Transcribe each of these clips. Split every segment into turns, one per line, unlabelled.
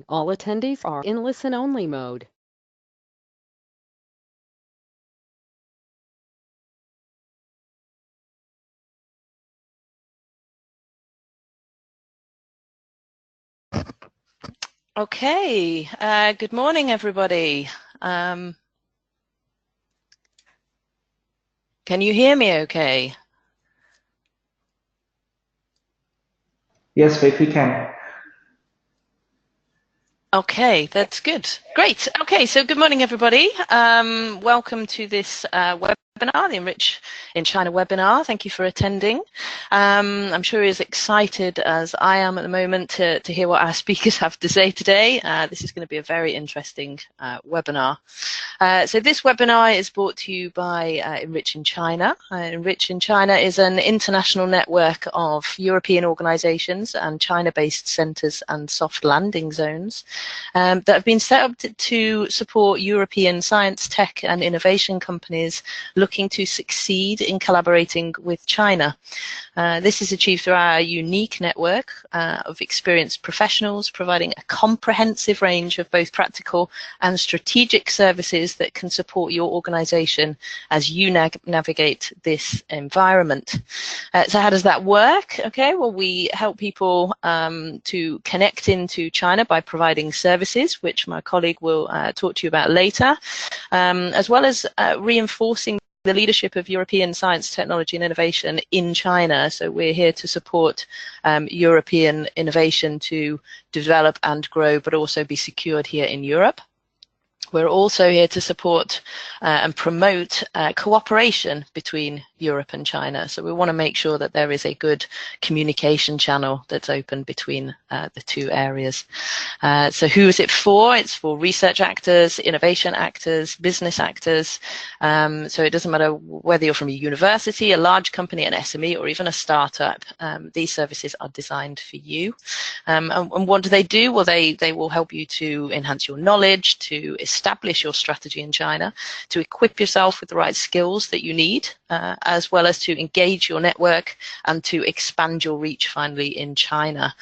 All attendees are in listen-only mode.
Okay, good morning, everybody. Can you hear me okay?
Yes, Faith, we can.
Okay, that's good. Great. Okay, so good morning, everybody. Welcome to this webinar, the ENRICH in China webinar. Thank you for attending. I'm sure you're as excited as I am at the moment to hear what our speakers have to say today. This is going to be a very interesting webinar. So this webinar is brought to you by ENRICH in China. ENRICH in China is an international network of European organizations and China-based centers and soft landing zones that have been set up to support European science, tech and innovation companies looking to succeed in collaborating with China. This is achieved through our unique network of experienced professionals providing a comprehensive range of both practical and strategic services that can support your organization as you navigate this environment. So how does that work? Okay, well, we help people to connect into China by providing services, which my colleague will talk to you about later, as well as reinforcing the leadership of European science, technology and innovation in China. So we're here to support European innovation to develop and grow, but also be secured here in Europe. We're also here to support and promote cooperation between Europe and China. So we want to make sure that there is a good communication channel that's open between the two areas. So who is it for? It's for research actors, innovation actors, business actors. So it doesn't matter whether you're from a university, a large company, an SME, or even a startup. These services are designed for you. And what do they do? Well, they will help you to enhance your knowledge, to establish your strategy in China, to equip yourself with the right skills that you need, as well as to engage your network and to expand your reach finally in China.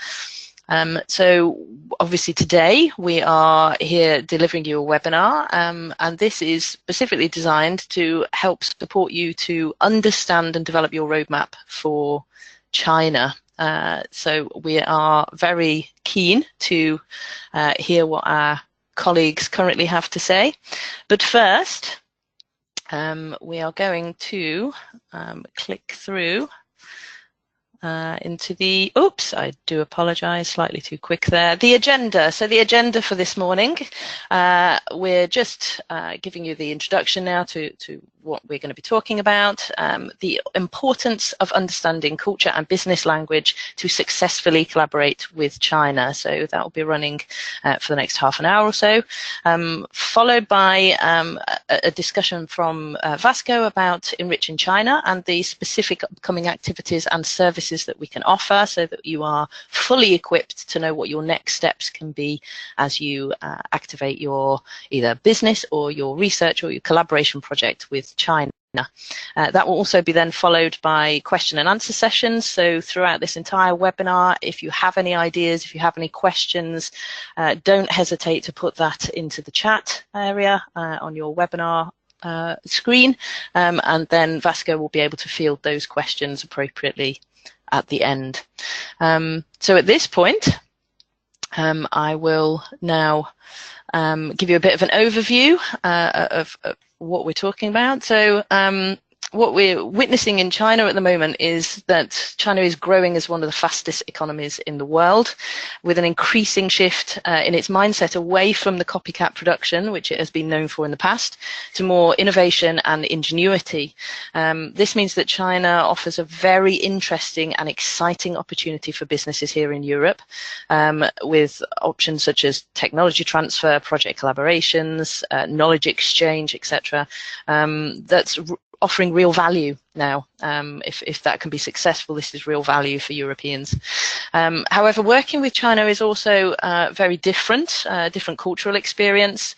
So obviously today we are here delivering you a webinar, and this is specifically designed to help support you to understand and develop your roadmap for China. So we are very keen to hear what our colleagues currently have to say. But first, we are going to click through into the, oops, I do apologize, slightly too quick there. The agenda. So the agenda for this morning, we're just giving you the introduction now to what we're going to be talking about, the importance of understanding culture and business language to successfully collaborate with China. So that will be running for the next half an hour or so, followed by a discussion from Vasco about ENRICH in China and the specific upcoming activities and services that we can offer so that you are fully equipped to know what your next steps can be as you activate your either business or your research or your collaboration project with China. That will also be then followed by question and answer sessions. So throughout this entire webinar, if you have any ideas, if you have any questions, don't hesitate to put that into the chat area on your webinar screen, and then Vasco will be able to field those questions appropriately at the end. So at this point, I will now give you a bit of an overview of what we're talking about. So what we're witnessing in China at the moment is that China is growing as one of the fastest economies in the world, with an increasing shift in its mindset away from the copycat production, which it has been known for in the past, to more innovation and ingenuity. This means that China offers a very interesting and exciting opportunity for businesses here in Europe, with options such as technology transfer, project collaborations, knowledge exchange, etc. That's offering real value now. If that can be successful, this is real value for Europeans. However, working with China is also very different, different cultural experience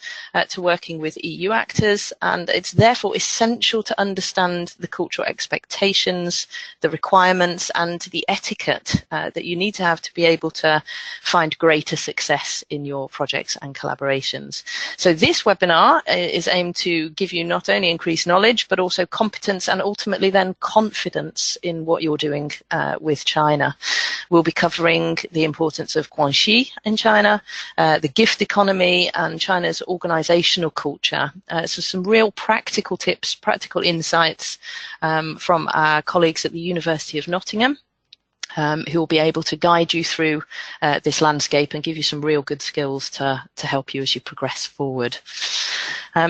to working with EU actors, and it's therefore essential to understand the cultural expectations, the requirements, and the etiquette that you need to have to be able to find greater success in your projects and collaborations. So this webinar is aimed to give you not only increased knowledge, but also competence and ultimately then confidence in what you're doing with China. We'll be covering the importance of Guanxi in China, the gift economy, and China's organizational culture. So some real practical tips, practical insights from our colleagues at the University of Nottingham, who will be able to guide you through this landscape and give you some real good skills to help you as you progress forward.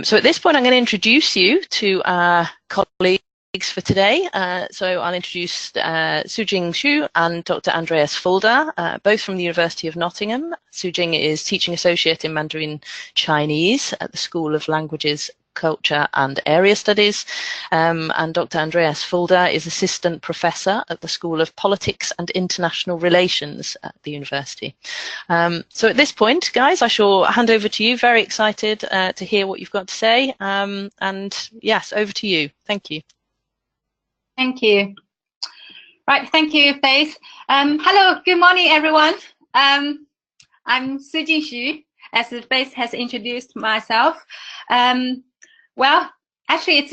So at this point, I'm going to introduce you to our colleagues for today. So I'll introduce Sujing Xu and Dr. Andreas Fulda, both from the University of Nottingham. Sujing is Teaching Associate in Mandarin Chinese at the School of Languages, Culture and Area Studies, and Dr. Andreas Fulda is Assistant Professor at the School of Politics and International Relations at the University. So at this point, guys, I shall hand over to you. Very excited to hear what you've got to say, and yes, over to you. Thank you.
Thank you. Right, thank you, Faith. Hello, good morning, everyone. I'm Sujing Xu, as Faith has introduced myself. Well, actually, it's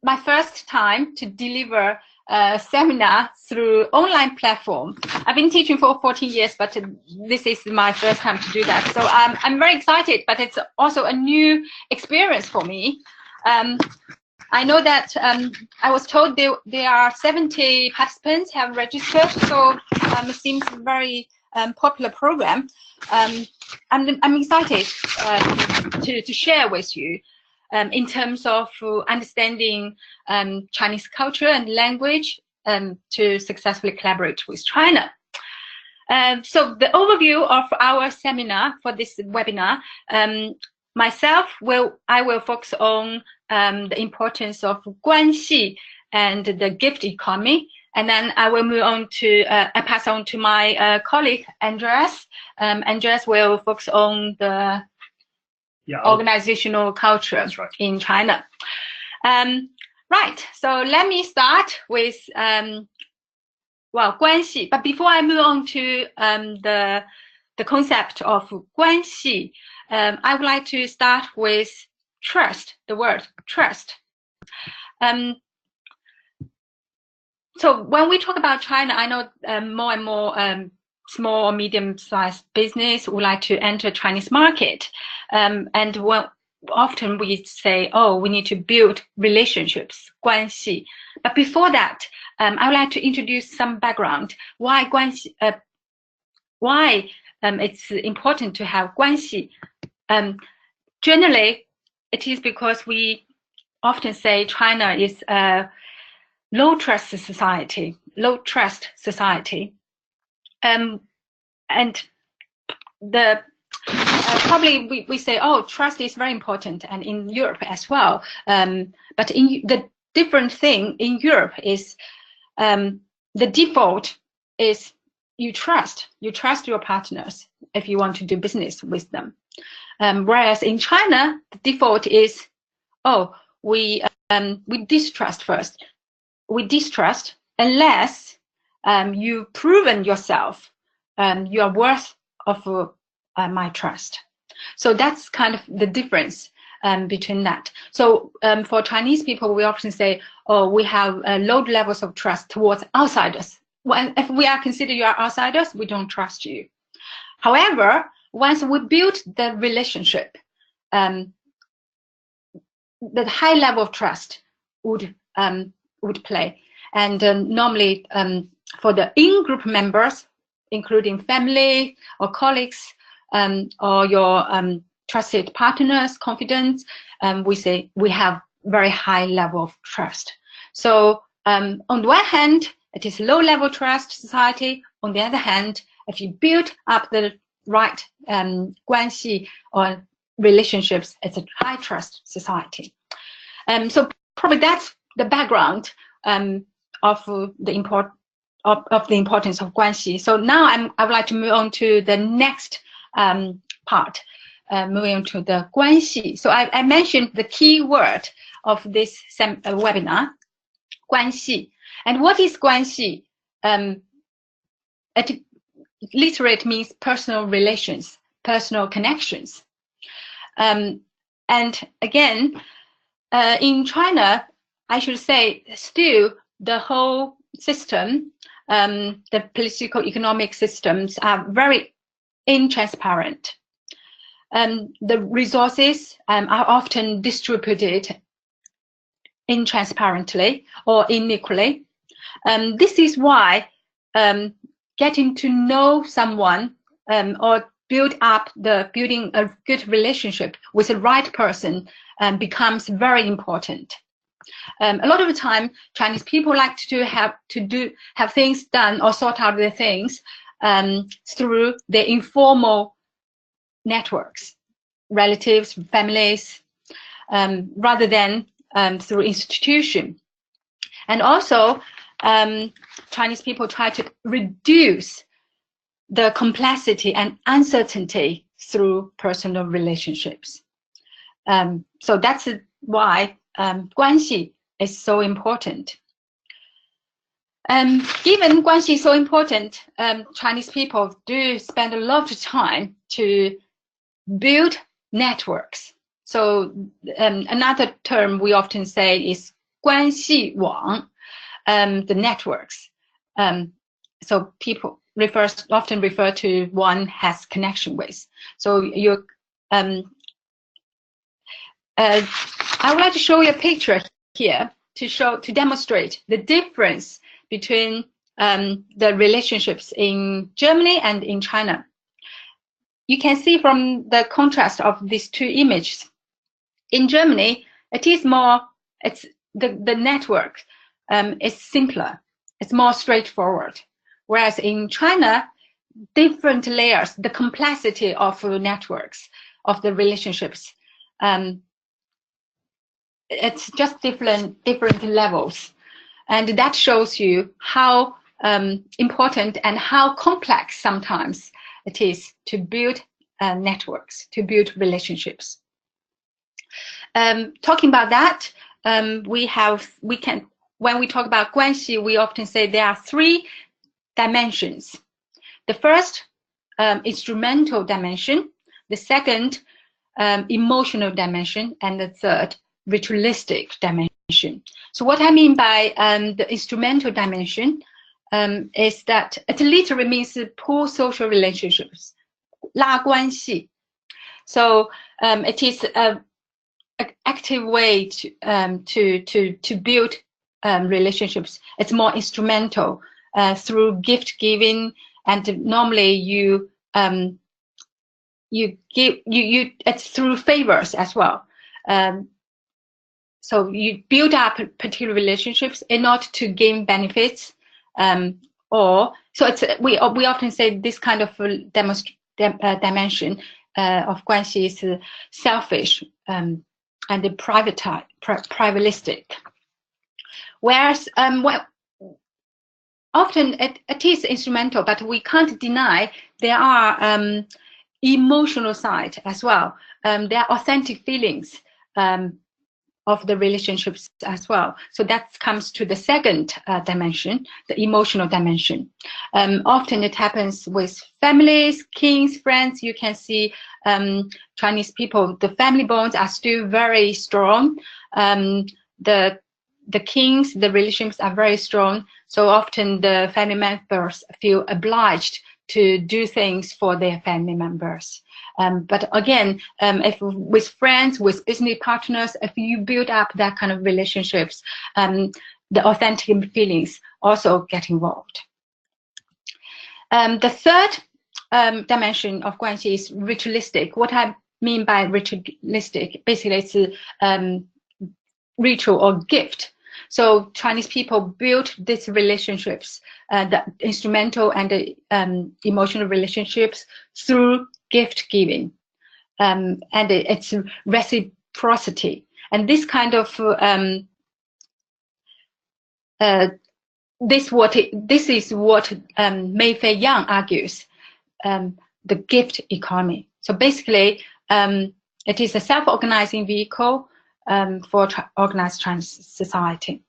my first time to deliver a seminar through online platform. I've been teaching for 14 years, but this is my first time to do that. So I'm very excited, but it's also a new experience for me. I know that I was told there are 70 participants have registered, so it seems a very popular program. I'm excited to share with you in terms of understanding Chinese culture and language to successfully collaborate with China. So the overview of our seminar for this webinar, I will focus on the importance of Guanxi and the gift economy. And then I will move on to, I pass on to my colleague, Andreas. Andreas will focus on the organizational culture in China. Right, so let me start with, Guanxi. But before I move on to the concept of Guanxi, I would like to start with trust, the word trust. So when we talk about China, I know more and more small or medium-sized business would like to enter Chinese market. And often we say, oh, we need to build relationships, 关系. But before that, I would like to introduce some background. Why 关系? Why it's important to have 关系? Generally, it is because we often say China is a low trust society, and the probably we say, oh, trust is very important, and in Europe as well. But in the different thing in Europe is the default is you trust your partners if you want to do business with them. Whereas in China, the default is, oh, we distrust first. We distrust unless you've proven yourself you are worth of my trust. So that's kind of the difference between that. So for Chinese people, we often say, oh, we have low levels of trust towards outsiders. Well, if we are considered you are outsiders, we don't trust you. However, once we build the relationship, the high level of trust would play. And normally for the in-group members, including family or colleagues or your trusted partners, confidants, we say we have very high level of trust. So on the one hand, it is low level trust society. On the other hand, if you build up the right 关系 or relationships, it's a high trust society. So probably that's the background of the importance of 关系. So now I would like to move on to the next part, moving on to the 关系. So I mentioned the key word of this webinar, 关系. And what is 关系? It literally means personal relations, personal connections. And again, in China, I should say, still the whole system, the political economic systems are very intransparent. The resources are often distributed intransparently or unequally. This is why getting to know someone or building a good relationship with the right person becomes very important. A lot of the time, Chinese people like to have things done or sort out their things through their informal networks, relatives, families, rather than through institution. And also, Chinese people try to reduce the complexity and uncertainty through personal relationships. So that's why 关系 is so important. Given 关系 is so important, Chinese people do spend a lot of time to build networks. So another term we often say is 关系网, the networks. So people often refer to one has connection with. So you, I would like to show you a picture here to demonstrate the difference between the relationships in Germany and in China. You can see from the contrast of these two images. In Germany, it's the network is simpler, it's more straightforward. Whereas in China, different layers, the complexity of networks, of the relationships, it's just different levels. And that shows you how important and how complex sometimes it is to build networks, to build relationships. Talking about that, when we talk about 关系, we often say there are three dimensions. The first, instrumental dimension. The second, emotional dimension. And the third, ritualistic dimension. So what I mean by the instrumental dimension is that it literally means poor social relationships, 拉关系. So it is an active way to build relationships. It's more instrumental through gift giving, and normally it's through favors as well. So you build up particular relationships in order to gain benefits, we often say this kind of dimension of 关系 is selfish and privatalistic. Whereas often it is instrumental, but we can't deny there are emotional side as well. There are authentic feelings of the relationships as well. So that comes to the second dimension, the emotional dimension. Often it happens with families, kings, friends. You can see Chinese people, the family bonds are still very strong. The kings, the relationships are very strong. So often the family members feel obliged to do things for their family members. But again, if with friends, with business partners, if you build up that kind of relationships, the authentic feelings also get involved. The third dimension of 关系 is ritualistic. What I mean by ritualistic, basically it's ritual or gift. So Chinese people build these relationships, the instrumental and the emotional relationships, through gift giving, and it's reciprocity. And this kind of this is what Mayfair Young argues, the gift economy. So basically, it is a self-organizing vehicle for organized Chinese society.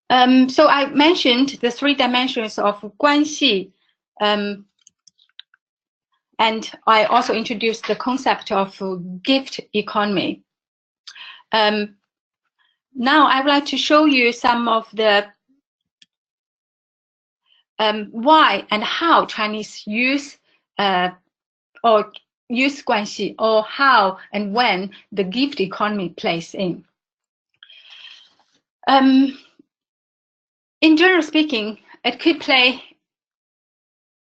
So I mentioned the 3 dimensions of 关系, and I also introduced the concept of gift economy. Now I would like to show you some of the why and how Chinese use or use 关系, or how and when the gift economy plays in. In general speaking, it could play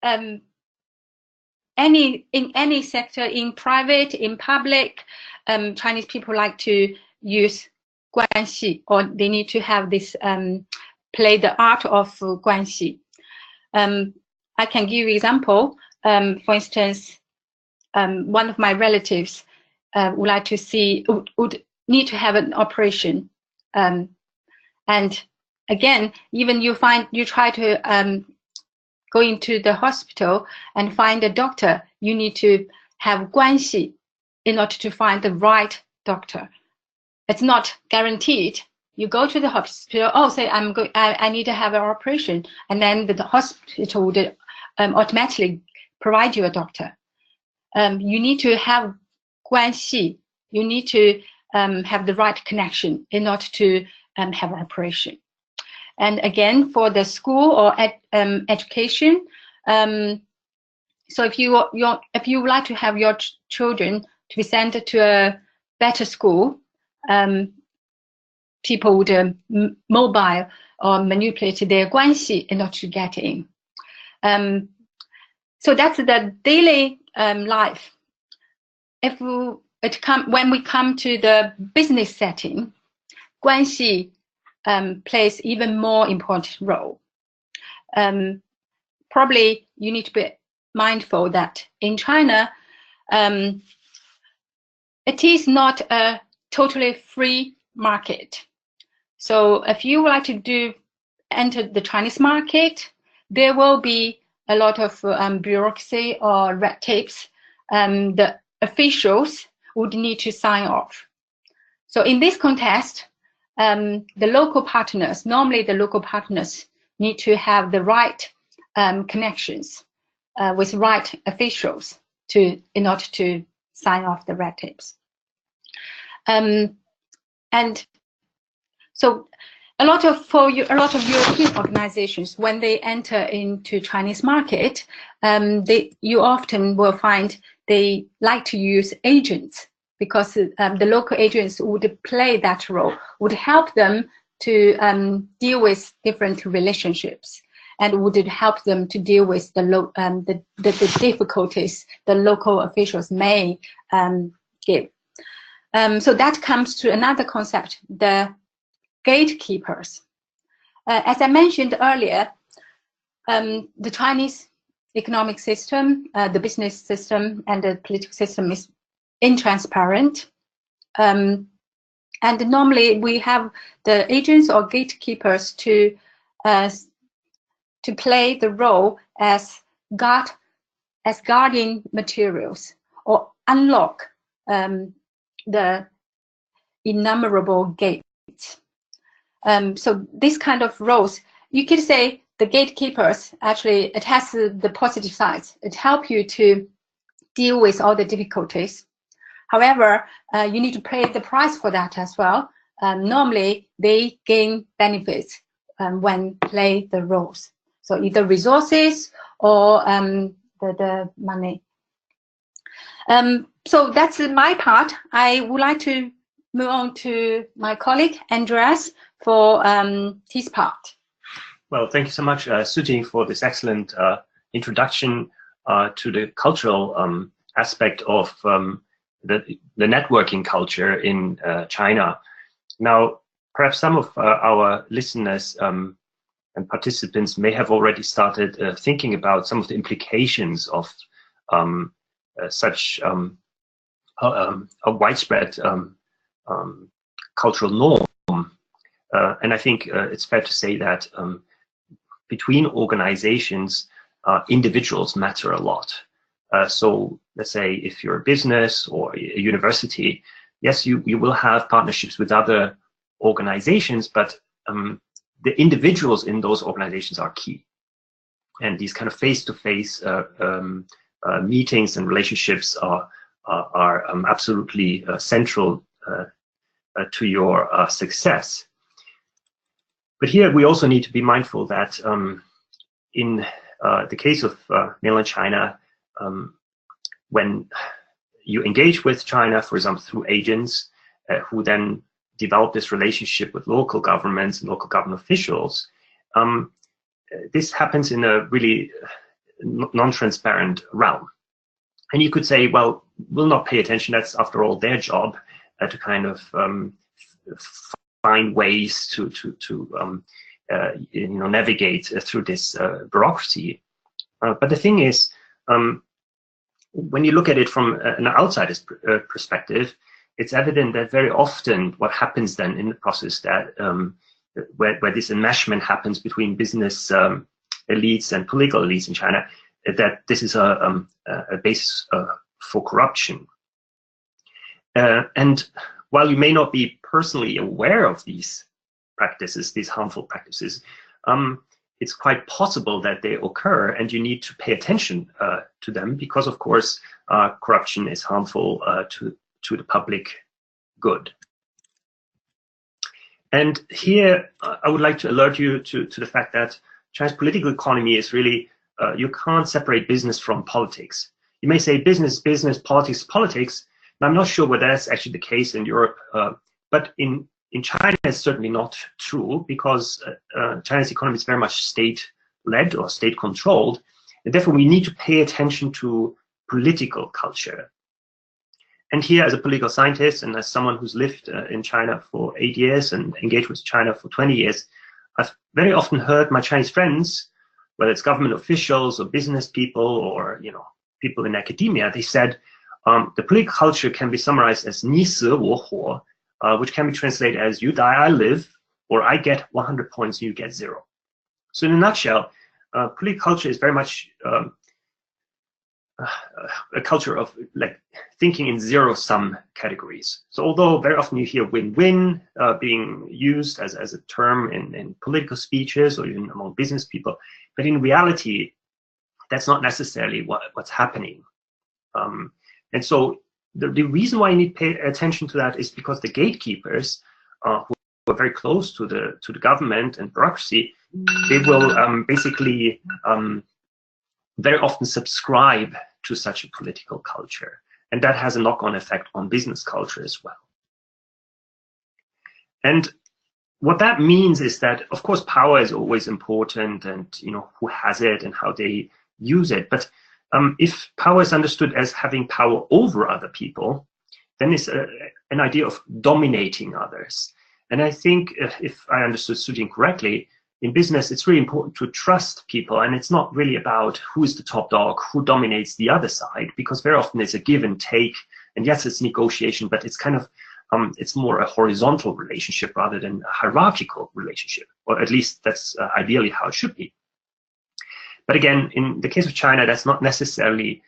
in any sector, in private, in public. Chinese people like to use 关系, or they need to have this play the art of 关系. I can give you an example. For instance, one of my relatives would like to see, would need to have an operation, and again, even you try to go into the hospital and find a doctor, you need to have 关系in order to find the right doctor. It's not guaranteed. You go to the hospital, oh, say I need to have an operation, and then the hospital would automatically provide you a doctor. You need to have 关系. You need to have the right connection in order to have an operation. And again, for the school or education, so if you would like to have your children to be sent to a better school, people would mobile or manipulate their 关系in order to get in. So that's the daily life. When we come to the business setting, 关系plays even more important role. Probably you need to be mindful that in China, it is not a totally free market. So if you would like to enter the Chinese market, there will be a lot of bureaucracy or red tapes. The officials would need to sign off. So in this context, the local partners need to have the right connections with right officials in order to sign off the red tapes. And so a lot of European organizations, when they enter into Chinese market, you often will find they like to use agents, because the local agents would play that role, would help them to deal with different relationships, and would help them to deal with the difficulties the local officials may give. So that comes to another concept, the gatekeepers. As I mentioned earlier, the Chinese economic system, the business system, and the political system is intransparent. And normally we have the agents or gatekeepers to play the role as guardian materials, or unlock the innumerable gates. So this kind of roles, you could say the gatekeepers, actually, it has the positive sides. It helps you to deal with all the difficulties. However, you need to pay the price for that as well. Normally, they gain benefits when play the roles. So either resources or the money. So that's my part. I would like to move on to my colleague, Andreas, for his part.
Well, thank you so much, Sujing, for this excellent introduction to the cultural aspect of the networking culture in China. Now, perhaps some of our listeners and participants may have already started thinking about some of the implications of such a widespread cultural norm And I think it's fair to say that between organizations, individuals matter a lot. So let's say if you're a business or a university, yes, you will have partnerships with other organizations, but the individuals in those organizations are key. And these kind of face-to-face meetings and relationships are absolutely central to your success. But here we also need to be mindful that in the case of mainland China, when you engage with China, for example, through agents who then develop this relationship with local governments and local government officials, this happens in a really non-transparent realm. And you could say, well, we'll not pay attention. That's, after all, their job to kind of find ways to navigate through this bureaucracy. But the thing is, when you look at it from an outsider's perspective, it's evident that very often what happens then in the process that where this enmeshment happens between business elites and political elites in China, that this is a basis for corruption. And while you may not be personally aware of these practices, these harmful practices, it's quite possible that they occur, and you need to pay attention to them because, of course, corruption is harmful to the public good. And here, I would like to alert you to the fact that China's political economy is really, you can't separate business from politics. You may say business, business, politics, politics. And I'm not sure whether that's actually the case in Europe, but in China, it's certainly not true because China's economy is very much state-led or state-controlled. And therefore, we need to pay attention to political culture. And here, as a political scientist and as someone who's lived in China for 8 years and engaged with China for 20 years, I've very often heard my Chinese friends, whether it's government officials or business people or people in academia, they said the political culture can be summarized as 你死我活, which can be translated as you die, I live, or I get 100 points, you get 0. So in a nutshell, political culture is very much a culture of like thinking in zero-sum categories. So although very often you hear win-win being used as a term in political speeches or even among business people, but in reality, that's not necessarily what's happening. And so the reason why you need to pay attention to that is because the gatekeepers who are very close to the government and bureaucracy, they will basically very often subscribe to such a political culture. And that has a knock-on effect on business culture as well. And what that means is that, of course, power is always important and, who has it and how they use it. But if power is understood as having power over other people, then it's an idea of dominating others. And I think if I understood Sujing correctly, in business, it's really important to trust people, and it's not really about who is the top dog, who dominates the other side, because very often it's a give and take, and yes, it's negotiation, but it's kind of, it's more a horizontal relationship rather than a hierarchical relationship, or at least that's ideally how it should be. But again, in the case of China, that's not necessarily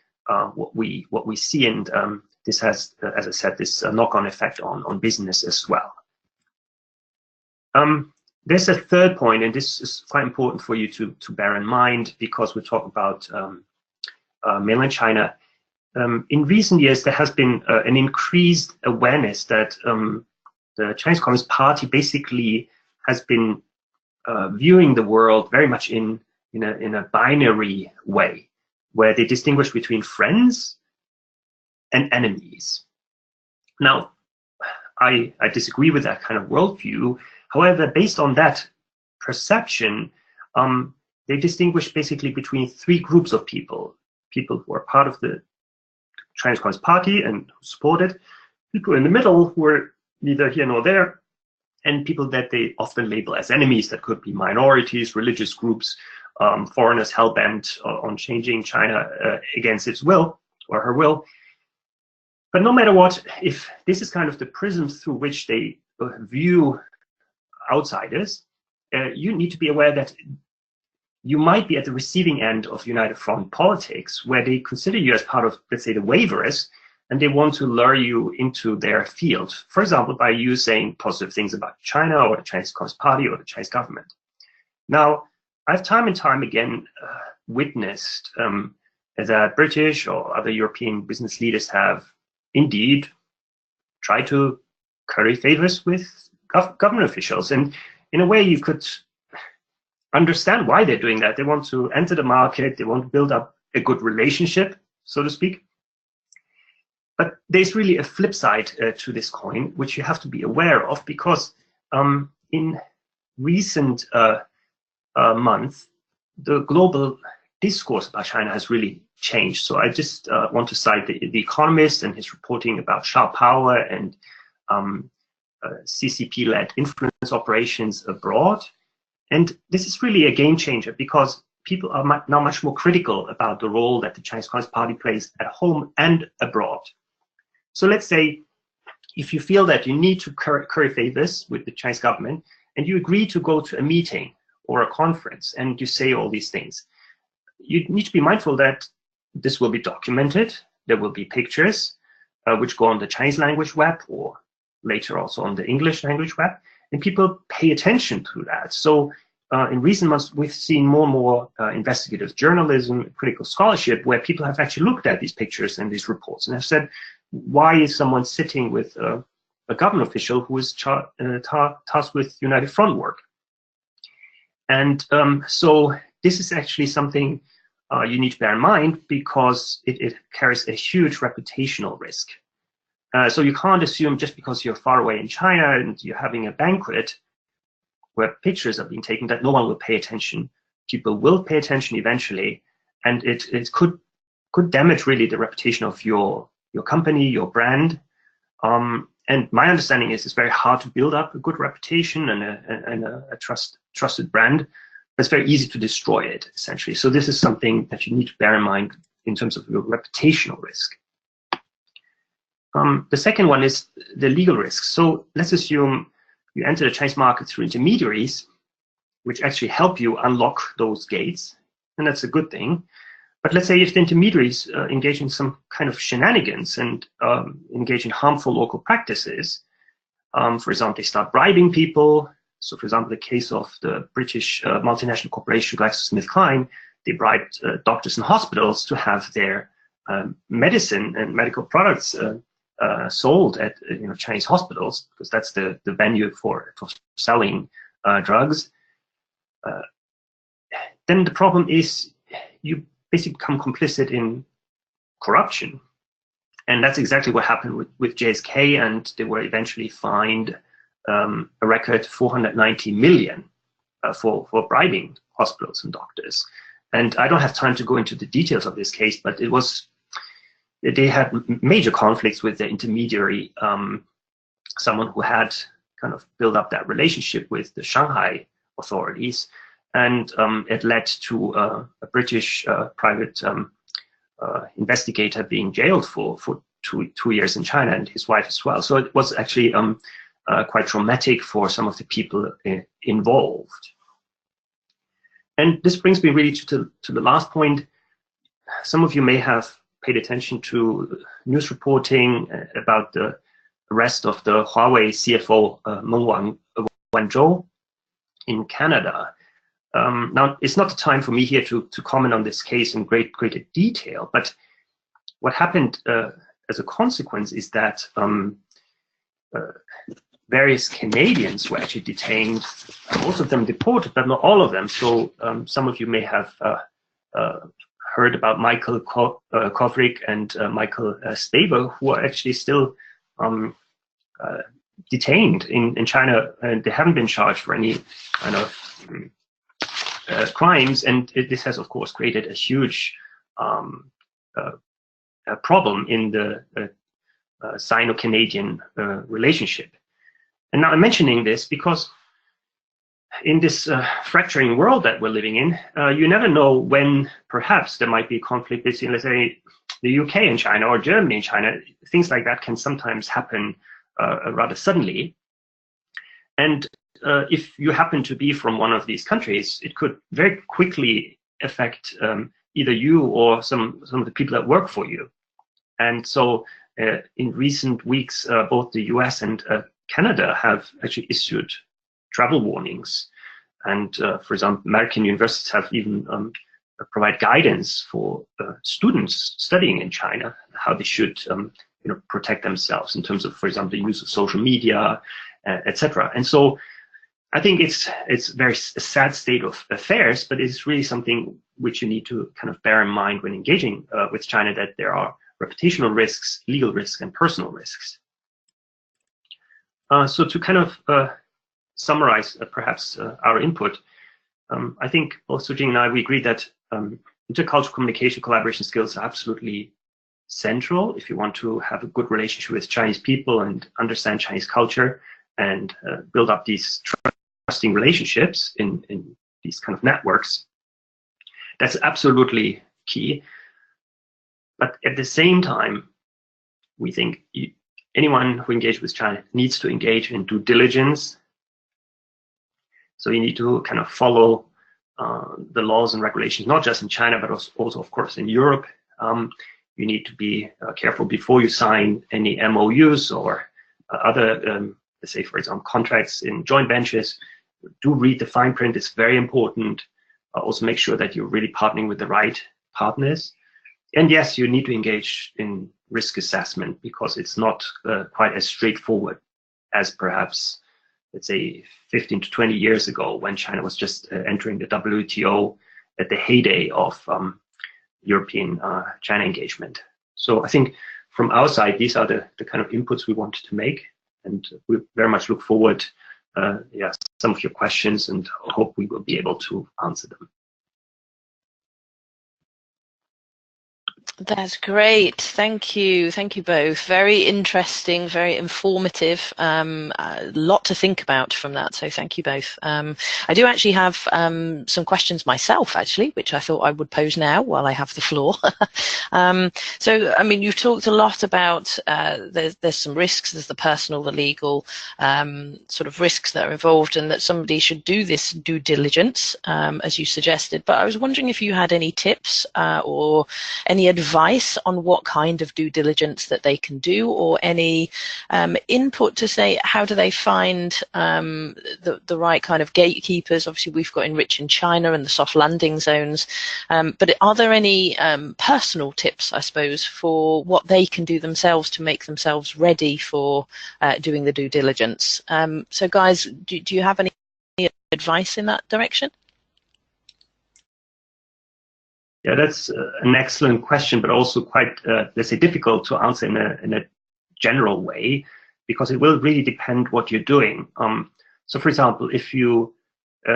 what we see, and this has, as I said, this knock-on effect on business as well. There's a third point, and this is quite important for you to bear in mind because we're talking about mainland China. In recent years, there has been an increased awareness that the Chinese Communist Party basically has been viewing the world very much in a binary way, where they distinguish between friends and enemies. Now, I disagree with that kind of worldview. However, based on that perception, they distinguish basically between three groups of people: people who are part of the Chinese Communist Party and who support it, people in the middle who are neither here nor there, and people that they often label as enemies. That could be minorities, religious groups, foreigners hell-bent on changing China against its will or her will. But no matter what, if this is kind of the prism through which they view outsiders, you need to be aware that you might be at the receiving end of United Front politics, where they consider you as part of, let's say, the waverers, and they want to lure you into their field. For example, by you saying positive things about China or the Chinese Communist Party or the Chinese government. Now, I've time and time again witnessed that British or other European business leaders have indeed tried to curry favors with government officials. And in a way, you could understand why they're doing that. They want to enter the market. They want to build up a good relationship, so to speak. But there's really a flip side to this coin, which you have to be aware of, because in recent months, the global discourse about China has really changed. So I just want to cite the Economist and his reporting about sharp power and CCP-led influence operations abroad. And this is really a game changer, because people are now much more critical about the role that the Chinese Communist Party plays at home and abroad. So let's say if you feel that you need to curry favors with the Chinese government, and you agree to go to a meeting or a conference, and you say all these things, you need to be mindful that this will be documented. There will be pictures which go on the Chinese language web, or later also on the English language web, and people pay attention to that. So in recent months, we've seen more and more investigative journalism, critical scholarship, where people have actually looked at these pictures and these reports and have said, why is someone sitting with a government official who is tasked with United Front work? And so this is actually something you need to bear in mind, because it carries a huge reputational risk. So you can't assume just because you're far away in China and you're having a banquet where pictures are being taken that no one will pay attention. People will pay attention eventually, and it could damage really the reputation of your company, your brand. And my understanding is it's very hard to build up a good reputation and a trusted brand. But it's very easy to destroy it, essentially. So this is something that you need to bear in mind in terms of your reputational risk. The second one is the legal risk. So let's assume you enter the Chinese market through intermediaries, which actually help you unlock those gates, and that's a good thing. But let's say if the intermediaries engage in some kind of shenanigans and engage in harmful local practices, for example, they start bribing people. So, for example, the case of the British multinational corporation GlaxoSmithKline, they bribed doctors and hospitals to have their medicine and medical products sold at Chinese hospitals, because that's the venue for selling drugs. Then the problem is you basically become complicit in corruption. And that's exactly what happened with JSK, and they were eventually fined a record 490 million for bribing hospitals and doctors. And I don't have time to go into the details of this case, but they had major conflicts with the intermediary, someone who had kind of built up that relationship with the Shanghai authorities. And it led to a British private investigator being jailed for 2 years in China, and his wife as well. So it was actually quite traumatic for some of the people involved. And this brings me really to the last point. Some of you may have paid attention to news reporting about the arrest of the Huawei CFO Meng Wanzhou in Canada. Now, it's not the time for me here to comment on this case in greater detail, but what happened as a consequence is that various Canadians were actually detained, most of them deported, but not all of them. So some of you may have heard about Michael Kovrig and Michael Staber, who are actually still detained in China, and they haven't been charged for any kind of crimes. And this has, of course, created a huge problem in the Sino-Canadian relationship. And now I'm mentioning this because in this fracturing world that we're living in, you never know when perhaps there might be a conflict between, let's say, the UK and China, or Germany and China. Things like that can sometimes happen rather suddenly. And if you happen to be from one of these countries, it could very quickly affect either you or some of the people that work for you. And so in recent weeks, both the US and Canada have actually issued travel warnings. And for example, American universities have even provide guidance for students studying in China, how they should protect themselves in terms of, for example, the use of social media, etc. And so I think it's a sad state of affairs, but it's really something which you need to kind of bear in mind when engaging with China, that there are reputational risks, legal risks, and personal risks. So to kind of summarize perhaps our input, I think both Sujing and I, we agree that intercultural communication, collaboration skills are absolutely central if you want to have a good relationship with Chinese people and understand Chinese culture and build up these trusting relationships in these kind of networks. That's absolutely key. But at the same time, we think anyone who engages with China needs to engage in due diligence. So you need to kind of follow the laws and regulations, not just in China, but also of course, in Europe. You need to be careful before you sign any MOUs or other, let's say, for example, contracts in joint ventures. Do read the fine print, it's very important. Also make sure that you're really partnering with the right partners. And yes, you need to engage in risk assessment because it's not quite as straightforward as perhaps, let's say, 15 to 20 years ago when China was just entering the WTO at the heyday of European China engagement. So I think from our side, these are the kind of inputs we wanted to make, and we very much look forward some of your questions and hope we will be able to answer them.
That's great. Thank you. Thank you both. Very interesting, very informative. A lot to think about from that. So thank you both. I do actually have some questions myself, actually, which I thought I would pose now while I have the floor. So, I mean, you've talked a lot about there's some risks. There's the personal, the legal sort of risks that are involved, and that somebody should do this due diligence, as you suggested. But I was wondering if you had any tips or any advice on what kind of due diligence that they can do, or any input to say how do they find the right kind of gatekeepers. Obviously we've got ENRICH in China and the soft landing zones, but are there any personal tips, I suppose, for what they can do themselves to make themselves ready for doing the due diligence? So guys, do you have any advice in that direction?
Yeah, that's an excellent question, but also quite, let's say, difficult to answer in a general way, because it will really depend what you're doing. So, for example, if you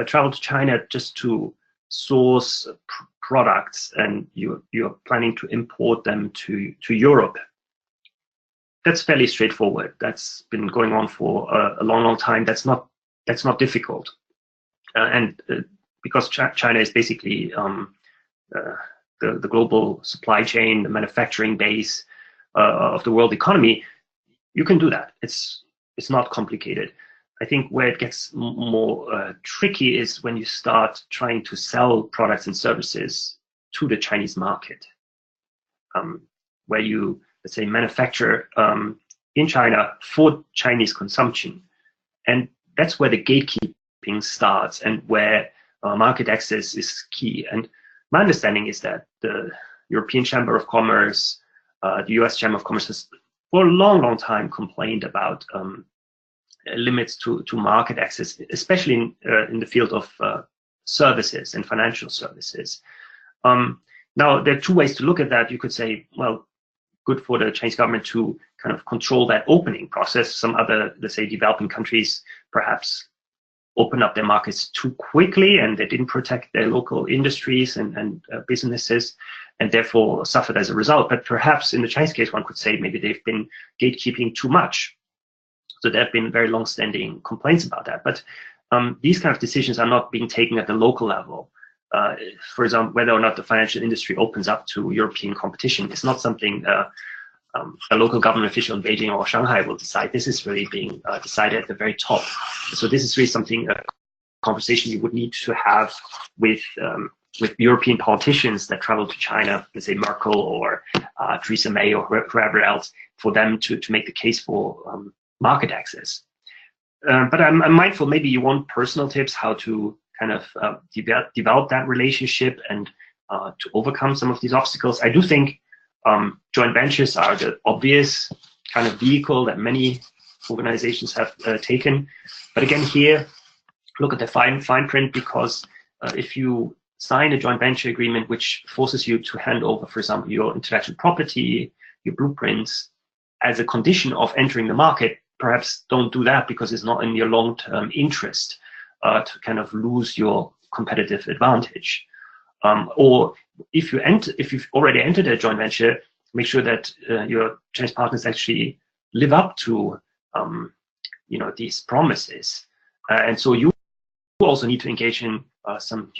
travel to China just to source products and you're planning to import them to Europe, that's fairly straightforward. That's been going on for a long time. That's not difficult, and because China is basically the global supply chain, the manufacturing base of the world economy, you can do that. It's not complicated. I think where it gets more tricky is when you start trying to sell products and services to the Chinese market, where you, let's say, manufacture in China for Chinese consumption. And that's where the gatekeeping starts and where market access is key. And my understanding is that the European Chamber of Commerce, the US Chamber of Commerce has for a long time complained about limits to market access, especially in the field of services and financial services. Now, there are two ways to look at that. You could say, well, good for the Chinese government to kind of control that opening process. Some other, let's say, developing countries perhaps open up their markets too quickly and they didn't protect their local industries and businesses, and therefore suffered as a result. But perhaps in the Chinese case, one could say maybe they've been gatekeeping too much. So there have been very long-standing complaints about that. But these kind of decisions are not being taken at the local level. For example, whether or not the financial industry opens up to European competition is not something a local government official in Beijing or Shanghai will decide. This is really being decided at the very top. So this is really something, a conversation you would need to have with European politicians that travel to China, let's say Merkel or Theresa May or whoever else, for them to make the case for market access. But I'm mindful, maybe you want personal tips how to kind of develop that relationship and to overcome some of these obstacles. I do think joint ventures are the obvious kind of vehicle that many organizations have taken. But again, here, look at the fine print, because if you sign a joint venture agreement which forces you to hand over, for example, your intellectual property, your blueprints, as a condition of entering the market, perhaps don't do that, because it's not in your long-term interest to kind of lose your competitive advantage. Or if you've already entered a joint venture, make sure that your Chinese partners actually live up to these promises. And so you also need to engage in some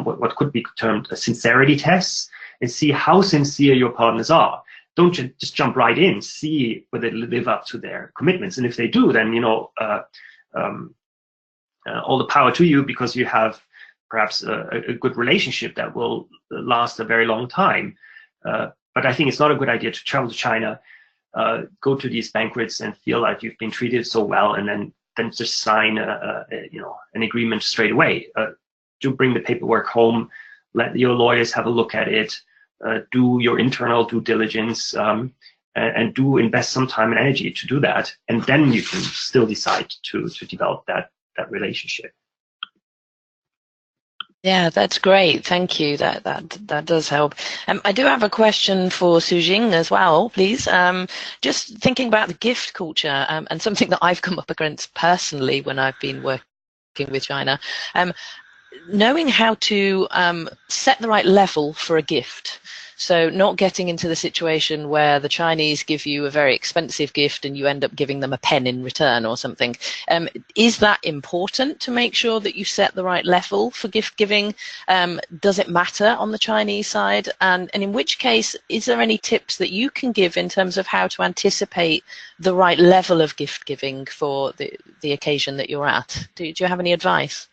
what could be termed sincerity tests, and see how sincere your partners are. Don't just jump right in. See whether they live up to their commitments, and if they do, then all the power to you, because you have perhaps a good relationship that will last a very long time. But I think it's not a good idea to travel to China, go to these banquets and feel like you've been treated so well, and then just sign an agreement straight away. Do bring the paperwork home, let your lawyers have a look at it, do your internal due diligence, and do invest some time and energy to do that, and then you can still decide to develop that relationship.
Yeah, that's great. Thank you. That does help. I do have a question for Sujing as well, please. Just thinking about the gift culture, and something that I've come up against personally when I've been working with China, knowing how to set the right level for a gift. So not getting into the situation where the Chinese give you a very expensive gift and you end up giving them a pen in return or something. Is that important to make sure that you set the right level for gift giving? Does it matter on the Chinese side? And in which case, is there any tips that you can give in terms of how to anticipate the right level of gift giving for the occasion that you're at? Do you have any advice?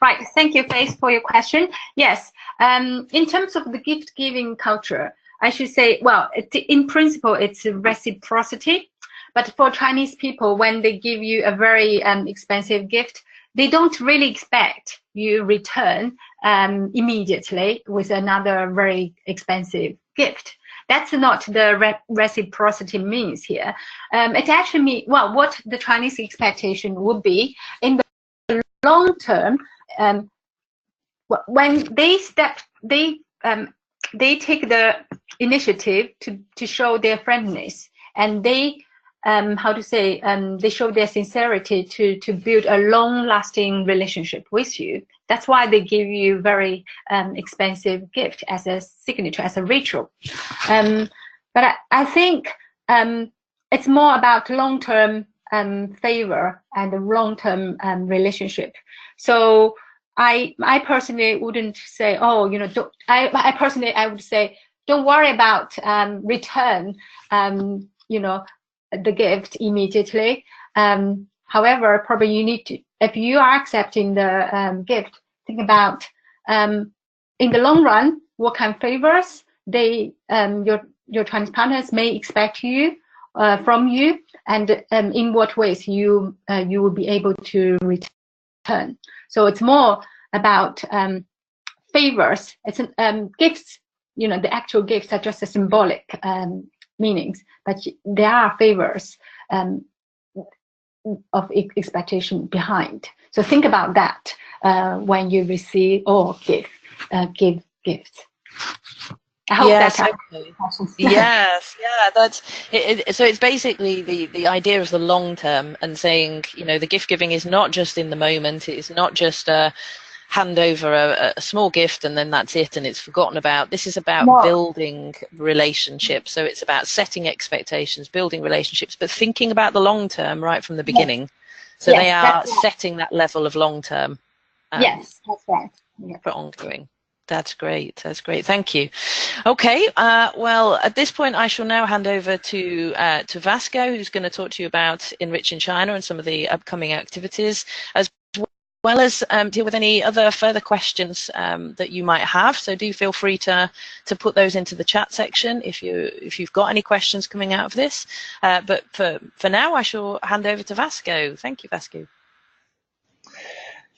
Right, thank you, Faith, for your question. Yes, in terms of the gift-giving culture, I should say, well, in principle, it's reciprocity. But for Chinese people, when they give you a very expensive gift, they don't really expect you return immediately with another very expensive gift. That's not the reciprocity means here. It actually means, well, what the Chinese expectation would be in the long term, when they take the initiative to show their friendliness, and they they show their sincerity to build a long-lasting relationship with you. That's why they give you very expensive gift as a signature, as a ritual. But I think it's more about long-term favor and a long-term relationship. So I personally wouldn't say, oh, I would say, don't worry about return, the gift immediately. However, probably you need to, if you are accepting the gift, think about in the long run what kind of favors your Chinese partners may expect from you, and in what ways you will be able to return. So it's more about favors. It's gifts. The actual gifts are just a symbolic meanings, but there are favors of expectation behind. So think about that when you receive or give gifts. I hope
yes,
that
okay. Yes, yeah, that's it. So it's basically the idea of the long term, and saying, the gift giving is not just in the moment. It's not just hand over a small gift and then that's it and it's forgotten about. This is about building relationships. So it's about setting expectations, building relationships, but thinking about the long term right from the beginning. Yes. So they are setting that level of long term.
Yes, that's right. Yes.
For ongoing. That's great. That's great. Thank you. Okay. Well, at this point, I shall now hand over to Vasco, who's going to talk to you about ENRICH in China and some of the upcoming activities, as well as deal with any other further questions that you might have. So do feel free to put those into the chat section if you've got any questions coming out of this. But for now, I shall hand over to Vasco. Thank you, Vasco.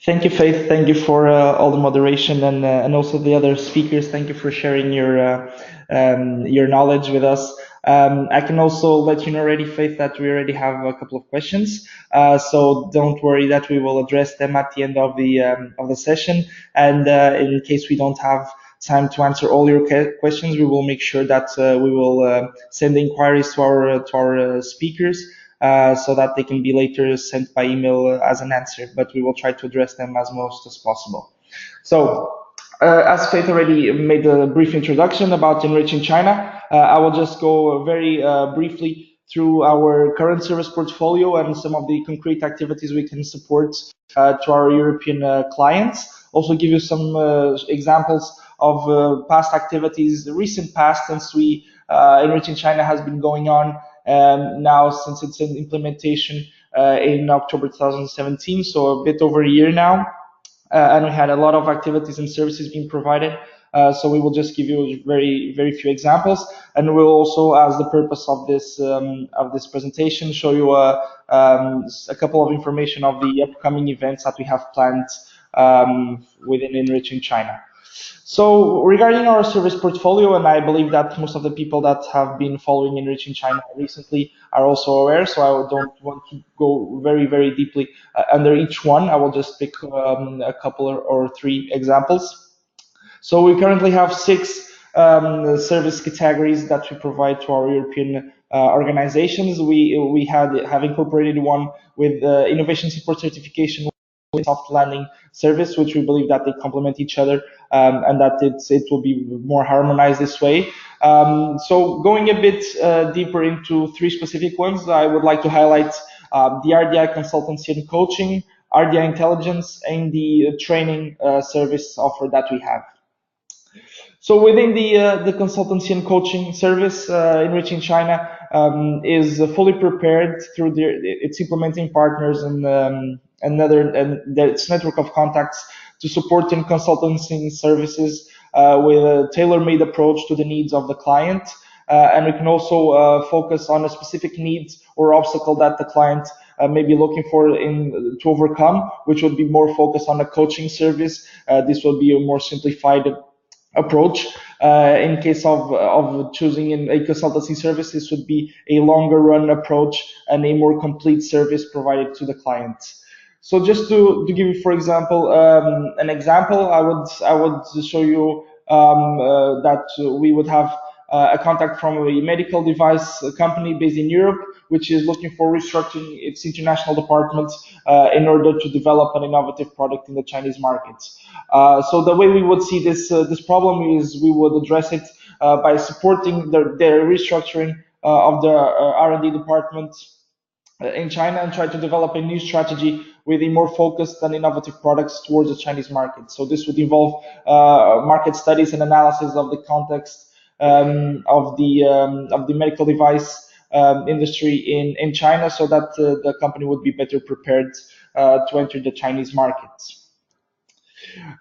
Thank you, Faith. Thank you for all the moderation and also the other speakers. Thank you for sharing your knowledge with us. I can also let you know already, Faith, that we already have a couple of questions. So don't worry that we will address them at the end of the session. And in case we don't have time to answer all your questions, we will make sure that we will send the inquiries to our speakers. So that they can be later sent by email as an answer, but we will try to address them as most as possible. So, as Faith already made a brief introduction about ENRICH in China, I will just go very briefly through our current service portfolio and some of the concrete activities we can support to our European clients. Also give you some examples of past activities, the recent past, since ENRICH in China has been going on now since its implementation in October 2017, so a bit over a year now. And we had a lot of activities and services being provided. So we will just give you very, very few examples, and we'll also, as the purpose of this presentation, show you a couple of information of the upcoming events that we have planned within ENRICH in China. So regarding our service portfolio, and I believe that most of the people that have been following ENRICH in China recently are also aware, so I don't want to go very, very deeply under each one. I will just pick a couple or three examples. So we currently have 6 service categories that we provide to our European organizations. We have incorporated one with innovation support certification, soft landing service, which we believe that they complement each other, and that it will be more harmonized this way. So going a bit deeper into 3 specific ones, I would like to highlight the RDI consultancy and coaching, RDI intelligence, and the training service offer that we have. So within the consultancy and coaching service, ENRICH in China is fully prepared through its implementing partners and its network of contacts to support in consultancy services with a tailor-made approach to the needs of the client. And we can also focus on a specific needs or obstacle that the client may be looking for to overcome, which would be more focused on a coaching service. This will be a more simplified approach. In case of choosing a consultancy service, this would be a longer run approach and a more complete service provided to the client. So just to give you, for example, an example, I would show you that we would have a contact from a medical device company based in Europe, which is looking for restructuring its international department in order to develop an innovative product in the Chinese market. So the way we would see this problem is we would address it by supporting their restructuring of the R&D department in China and try to develop a new strategy with a more focused and innovative products towards the Chinese market. So this would involve market studies and analysis of the context of the medical device industry in China, so that the company would be better prepared to enter the Chinese market.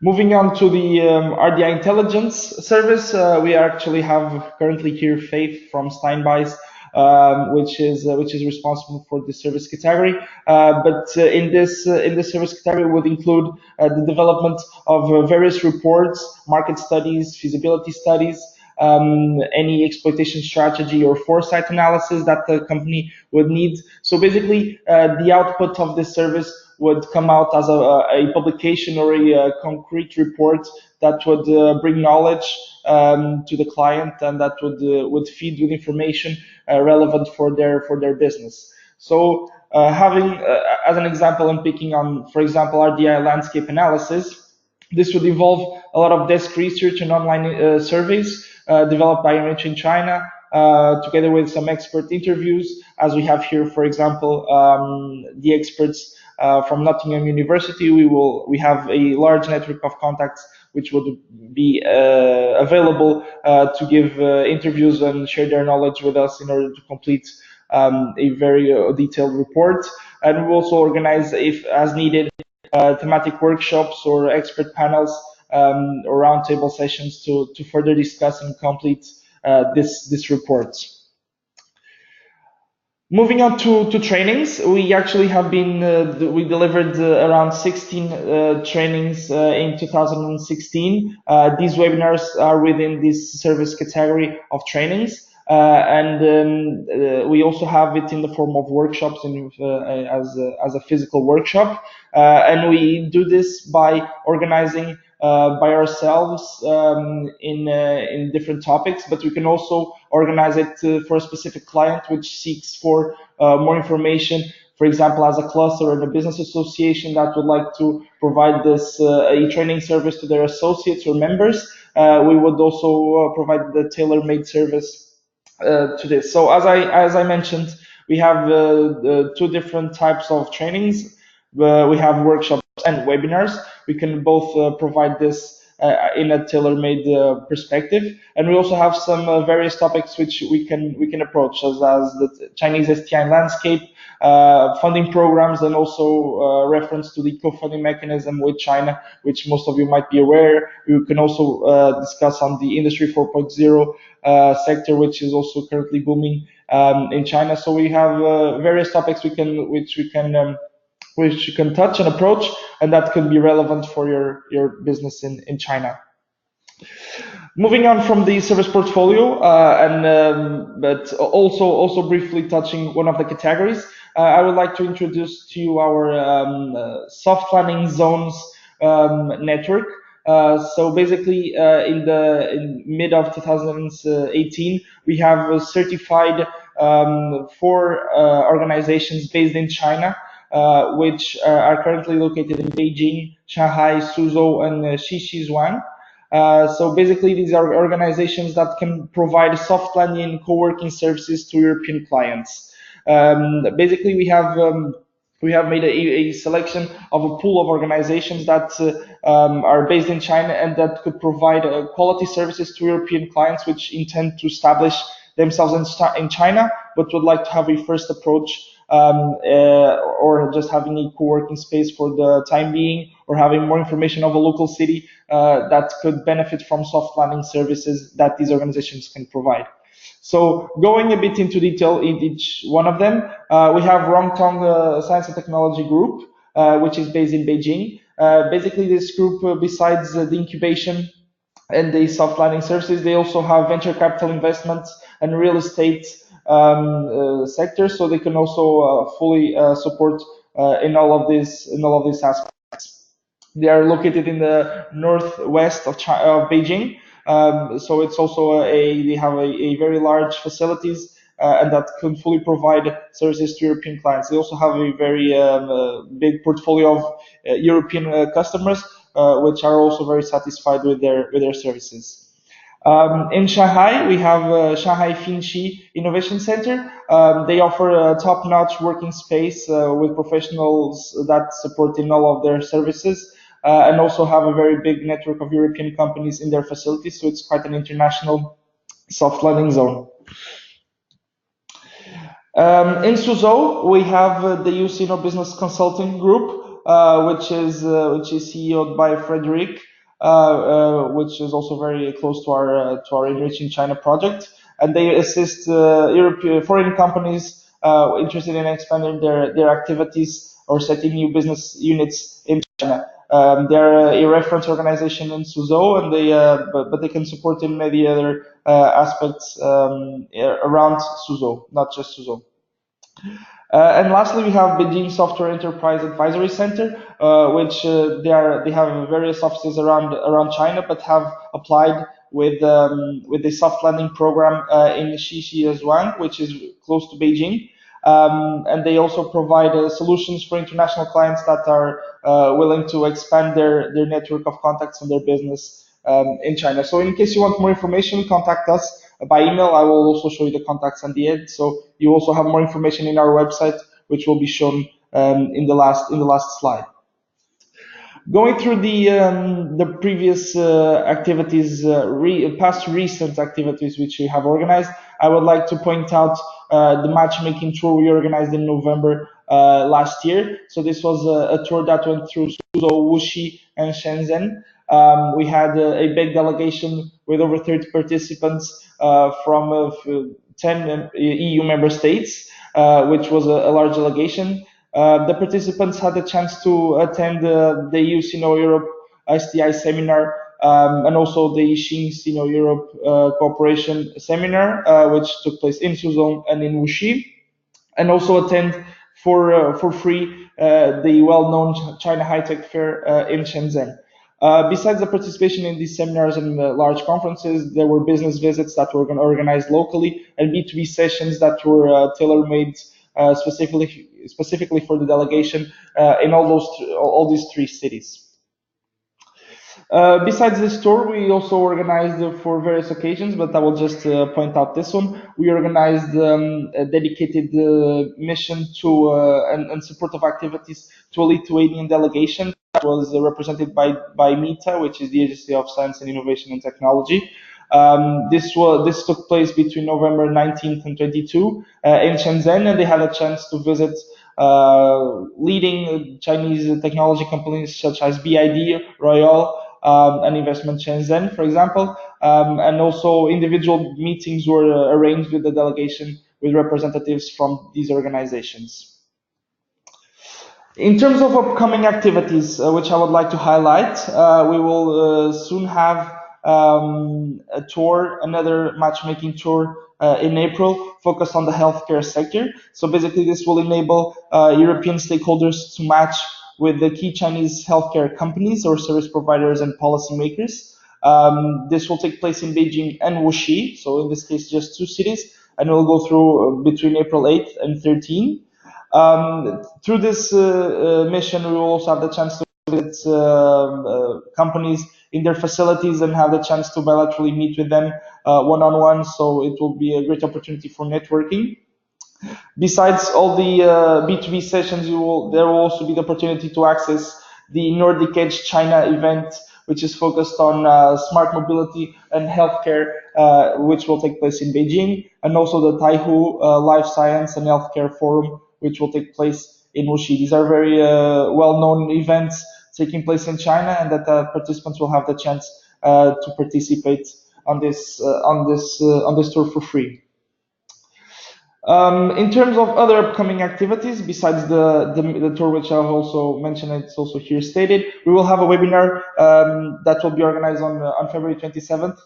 Moving on to the RDI intelligence service, we actually have currently here Faith from Steinbeis, which is responsible for the service category. But in this service category would include the development of various reports, market studies, feasibility studies, any exploitation strategy or foresight analysis that the company would need. So basically, the output of this service would come out as a publication or a concrete report that would bring knowledge to the client, and that would feed with information relevant for their business. So having as an example, I'm picking on, for example, RDI landscape analysis. This would involve a lot of desk research and online surveys developed by ENRICH in China, together with some expert interviews, as we have here, for example, the experts from Nottingham University. We have a large network of contacts which would be available to give interviews and share their knowledge with us in order to complete a very detailed report. And we also organize, if as needed, thematic workshops or expert panels or roundtable sessions to further discuss and complete this report. Moving on to trainings, we actually have been, we delivered around 16 trainings in 2016. These webinars are within this service category of trainings. We also have it in the form of workshops as a physical workshop. And we do this by organizing by ourselves in different topics, but we can also organize it for a specific client which seeks for more information, for example, as a cluster or a business association that would like to provide this e-training service to their associates or members. We would also provide the tailor-made service to this. So as I mentioned, we have two different types of trainings. We have workshops and webinars. We can both provide this in a tailor-made perspective, and we also have some various topics which we can approach, as the Chinese STI landscape, funding programs, and also reference to the co-funding mechanism with China, which most of you might be aware. We can also discuss on the Industry 4.0 sector, which is also currently booming in China. So we have various topics which you can touch and approach, and that could be relevant for your business in China. Moving on from the service portfolio, but also briefly touching one of the categories, I would like to introduce to you our soft landing zones network. So basically, in mid of 2018, we have certified 4 organizations based in China, which are currently located in Beijing, Shanghai, Suzhou, and Xixizhuang. So basically, these are organizations that can provide soft landing and co-working services to European clients. Basically, we have made a selection of a pool of organizations that are based in China and that could provide quality services to European clients which intend to establish themselves in China, but would like to have a first approach or just having a co-working space for the time being, or having more information of a local city that could benefit from soft landing services that these organizations can provide. So going a bit into detail in each one of them, we have Rongtong Science and Technology Group, which is based in Beijing. Basically, this group, besides the incubation and the soft landing services, they also have venture capital investments and real estate sectors, so they can also fully support in all of these aspects. They are located in the northwest of Beijing, so it's also they have a very large facilities and that can fully provide services to European clients. They also have a very big portfolio of European customers, which are also very satisfied with their services. In Shanghai, we have Shanghai Finchi Innovation Center. They offer a top-notch working space with professionals that support in all of their services, and also have a very big network of European companies in their facilities, so it's quite an international soft landing zone. In Suzhou, we have the UCINO Business Consulting Group, which is CEO'd by Frederic, which is also very close to our ENRICH in China project, and they assist foreign companies interested in expanding their activities or setting new business units in China. They're a reference organization in Suzhou, and but they can support in many other aspects around Suzhou, not just Suzhou. And lastly, we have Beijing Software Enterprise Advisory Center, which they have various offices around China, but have applied with the soft landing program in Xixizhuang, which is close to Beijing. And they also provide solutions for international clients that are willing to expand their network of contacts and their business in China. So in case you want more information, contact us by email. I will also show you the contacts on the end. So you also have more information in our website, which will be shown in the last slide. Going through the previous activities, past recent activities which we have organized, I would like to point out the matchmaking tour we organized in November last year. So this was a tour that went through Suzhou, Wuxi, and Shenzhen. We had a big delegation with over 30 participants from 10 EU member states, which was a large delegation. The participants had the chance to attend the EU Sino-Europe STI seminar and also the Xing Sino-Europe Cooperation Seminar, which took place in Suzhou and in Wuxi, and also attend for free the well-known China High-Tech Fair in Shenzhen. Besides the participation in these seminars and large conferences, there were business visits that were organized locally and B2B sessions that were tailor-made specifically for the delegation in all these three cities. Besides this tour, we also organized for various occasions, but I will just point out this one. We organized a dedicated mission to and supportive activities to a Lithuanian delegation that was represented by MITA, which is the Agency of Science and Innovation and Technology. This took place between November 19th and 22 in Shenzhen, and they had a chance to visit leading Chinese technology companies such as BID, Royal, and Investment Shenzhen, for example, and also individual meetings were arranged with the delegation with representatives from these organizations. In terms of upcoming activities, which I would like to highlight, we will soon have a tour, another matchmaking tour in April, focused on the healthcare sector. So basically, this will enable European stakeholders to match with the key Chinese healthcare companies or service providers and policymakers. This will take place in Beijing and Wuxi, so in this case, just two cities, and will go through between April 8th and 13th. Through this mission, we will also have the chance to visit companies in their facilities and have the chance to bilaterally meet with them one-on-one, so it will be a great opportunity for networking. Besides all the B2B sessions, there will also be the opportunity to access the Nordic Edge China event, which is focused on smart mobility and healthcare, which will take place in Beijing, and also the Taihu Life Science and Healthcare Forum, which will take place in Wuxi. These are very well-known events taking place in China, and that participants will have the chance to participate on this tour for free. In terms of other upcoming activities, besides the tour, which I've also mentioned, it's also here stated, we will have a webinar that will be organized on February 27th,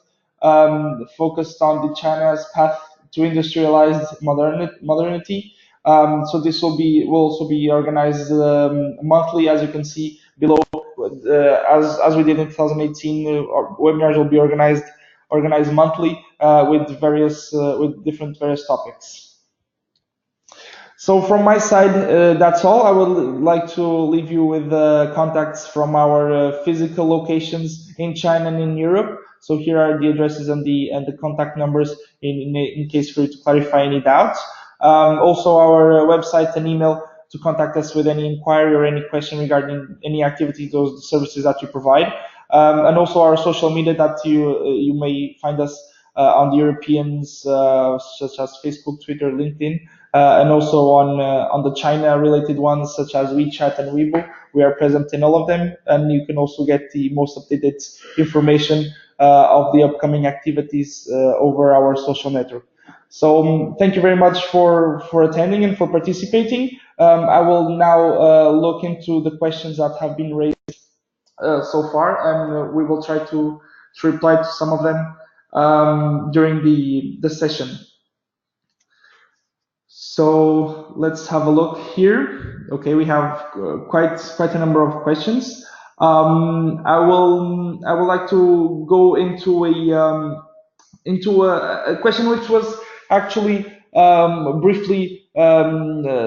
focused on the China's path to industrialized modernity. So this will also be organized monthly, as you can see below. As we did in 2018, our webinars will be organized monthly with different topics. So from my side, that's all. I would like to leave you with contacts from our physical locations in China and in Europe. So here are the addresses and the contact numbers in case for you to clarify any doubts. Also our website and email to contact us with any inquiry or any question regarding any activity, those services that you provide. And also our social media that you may find us on the Europeans, such as Facebook, Twitter, LinkedIn. And also on the China-related ones such as WeChat and Weibo. We are present in all of them, and you can also get the most updated information of the upcoming activities over our social network. So thank you very much for attending and for participating. I will now look into the questions that have been raised so far, and we will try to reply to some of them during the session. So let's have a look here. Okay, we have quite a number of questions. I would like to go into a question which was actually briefly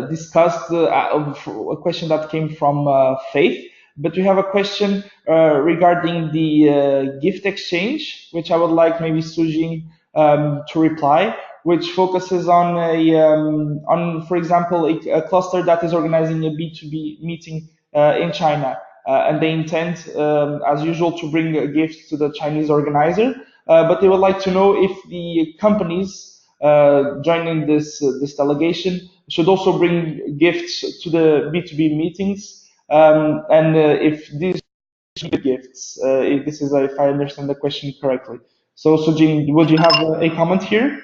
discussed, a question that came from Faith. But we have a question regarding the gift exchange, which I would like maybe Sujing to reply, which focuses on, for example, a cluster that is organizing a B2B meeting in China. and they intend, as usual, to bring gifts to the Chinese organizer. But they would like to know if the companies joining this delegation should also bring gifts to the B2B meetings, and if these gifts, if this is, if I understand the question correctly. So, Sujing, would you have a comment here?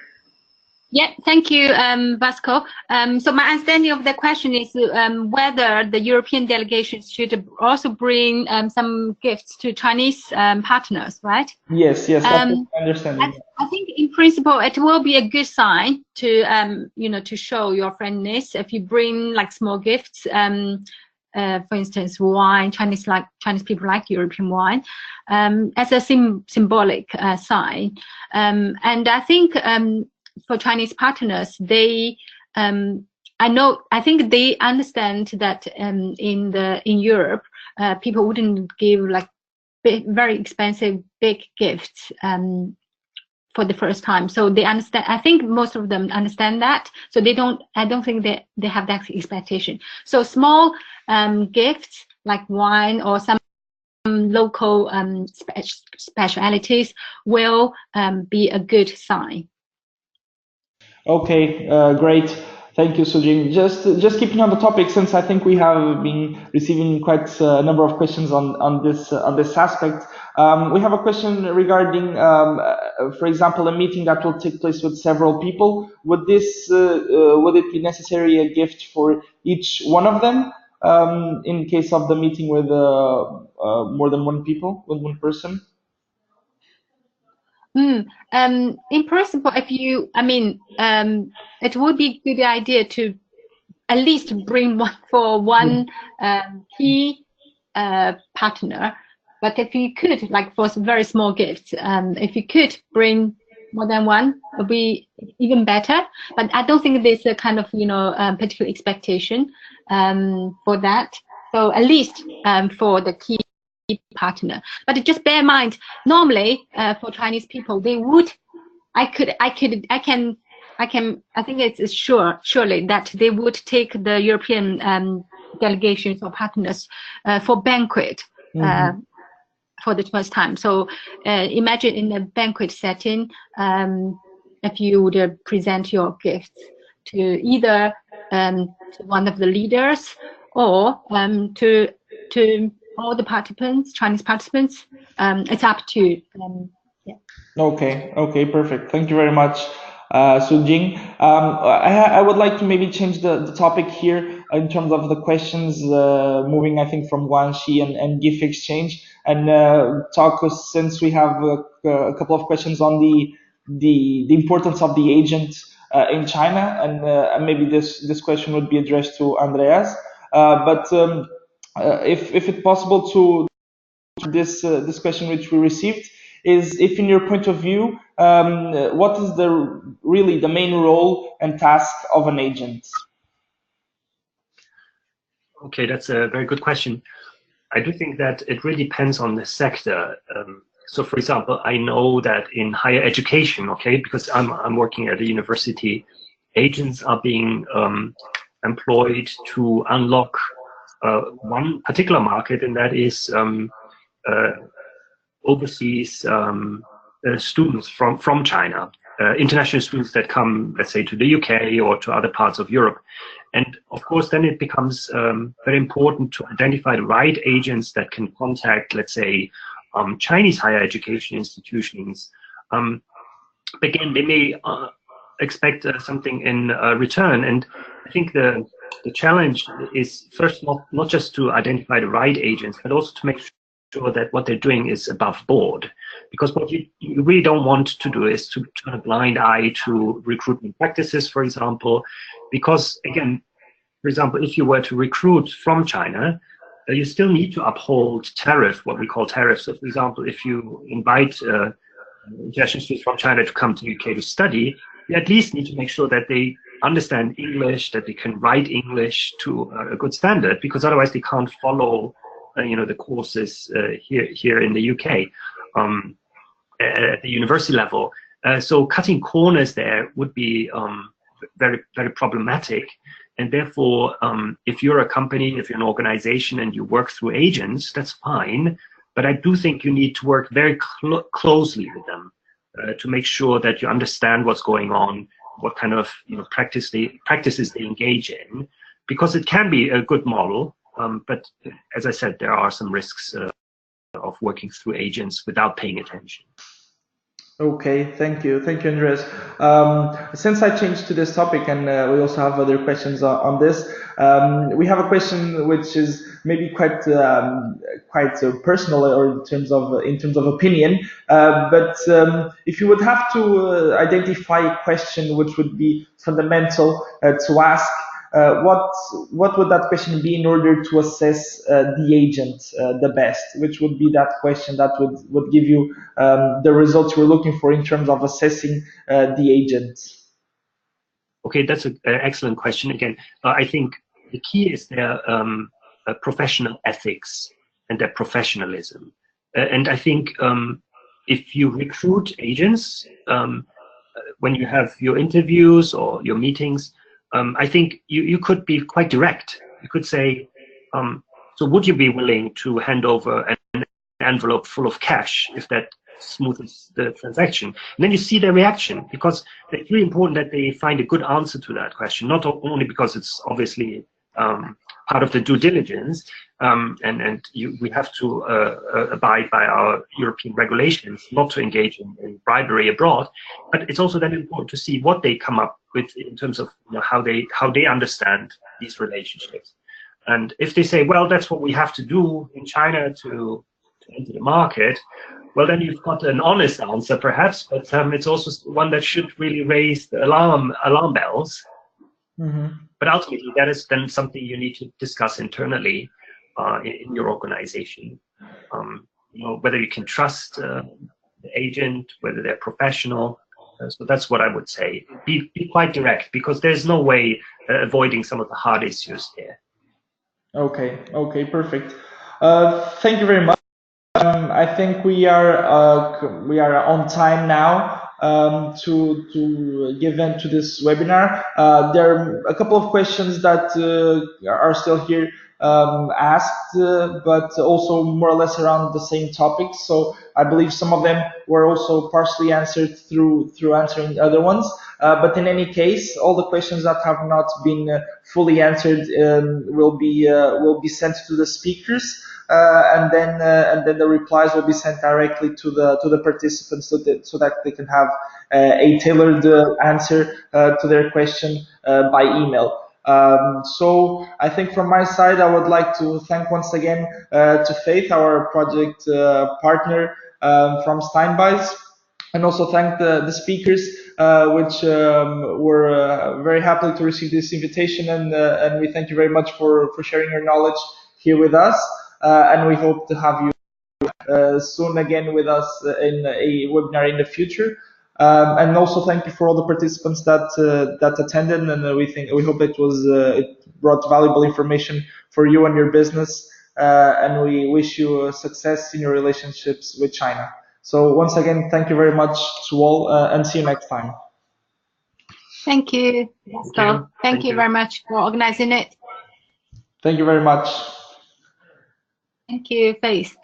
Yeah, thank you, Vasco. So my understanding of the question is whether the European delegations should also bring some gifts to Chinese partners, right?
Yes, that's my understanding.
I think in principle it will be a good sign to to show your friendliness if you bring like small gifts. For instance, wine. Chinese people like European wine, as a symbolic sign. And I think for Chinese partners, I think they understand that in Europe, people wouldn't give like very expensive big gifts for the first time. So they understand. I think most of them understand that. So I don't think they have that expectation. So small gifts like wine or some local specialities will be a good sign.
Okay, great. Thank you, Sujing. Just keeping on the topic, since I think we have been receiving quite a number of questions on this aspect. We have a question regarding, for example, a meeting that will take place with several people. Would it be necessary a gift for each one of them in case of the meeting with more than one one person?
In principle, it would be a good idea to at least bring one for one key partner. But if you could, like for some very small gifts, if you could bring more than one, it would be even better. But I don't think there's a kind of particular expectation for that. So at least for the key partner. But just bear in mind, normally for Chinese people, they would, I think it's surely that they would take the European delegations or partners for banquet for the first time. So imagine in a banquet setting, if you would present your gifts to either to one of the leaders or to all the participants, Chinese participants. It's up to you. Yeah.
Okay, perfect. Thank you very much, Sujing. I would like to maybe change the topic here in terms of the questions, moving, I think, from Guanxi and gift exchange, and talk, since we have a couple of questions on the importance of the agent in China, and maybe this question would be addressed to Andreas. But if it's possible to this question which we received is, if in your point of view, what is really the main role and task of an agent?
Okay, that's a very good question. I do think that it really depends on the sector. So, for example, I know that in higher education, okay, because I'm working at a university, agents are being employed to unlock one particular market, and that is overseas students from China, international students that come, let's say, to the UK or to other parts of Europe. And of course, then it becomes very important to identify the right agents that can contact, let's say, Chinese higher education institutions. Again, they may expect something in return. And I think the challenge is first not just to identify the right agents, but also to make sure that what they're doing is above board. Because what you really don't want to do is to turn a blind eye to recruitment practices, for example. Because again, for example, if you were to recruit from China, you still need to uphold what we call tariffs. So for example, if you invite international students from China to come to the UK to study, you at least need to make sure that they understand English, that they can write English to a good standard, because otherwise they can't follow the courses here in the UK at the university level. So cutting corners there would be very, very problematic. And therefore, if you're a company, if you're an organization and you work through agents, that's fine. But I do think you need to work very closely with them to make sure that you understand what's going on, what kind of practices they engage in, because it can be a good model. But as I said, there are some risks of working through agents without paying attention.
Okay, thank you, Andreas. Since I changed to this topic, and we also have other questions on this, we have a question which is maybe quite personal, or in terms of opinion. But if you would have to identify a question which would be fundamental to ask, what would that question be in order to assess the agent the best? Which would be that question that would give you the results you're looking for in terms of assessing the agent?
Okay, that's an excellent question. Again, I think the key is their professional ethics and their professionalism. And I think if you recruit agents, when you have your interviews or your meetings, I think you could be quite direct. You could say, so would you be willing to hand over an envelope full of cash if that smooths the transaction? And then you see their reaction, because it's really important that they find a good answer to that question, not only because it's obviously part of the due diligence, and we have to abide by our European regulations not to engage in bribery abroad, but it's also then important to see what they come up with in terms of how they understand these relationships. And if they say, well, that's what we have to do in China to enter the market, well, then you've got an honest answer, perhaps, but it's also one that should really raise the alarm bells. Mm-hmm. But ultimately, that is then something you need to discuss internally in your organization. Whether you can trust the agent, whether they're professional. So that's what I would say. Be quite direct, because there's no way avoiding some of the hard issues here.
Okay, perfect. Thank you very much. I think we are on time now to give in to this webinar. There are a couple of questions that are still here asked, but also more or less around the same topics. So I believe some of them were also partially answered through answering other ones. But in any case, all the questions that have not been fully answered will be sent to the speakers. And then the replies will be sent directly to the participants, so that they can have a tailored answer to their question by email. So I think from my side, I would like to thank once again to Faith, our project partner from Steinbeis, and also thank the speakers, which were very happy to receive this invitation, and we thank you very much for sharing your knowledge here with us. And we hope to have you soon again with us in a webinar in the future. And also thank you for all the participants that attended, and we hope it brought valuable information for you and your business. And we wish you success in your relationships with China. So once again, thank you very much to all, and see you next time.
Thank you, Vasco. Thank you very much for organizing it.
Thank you very much.
Thank you, Faith.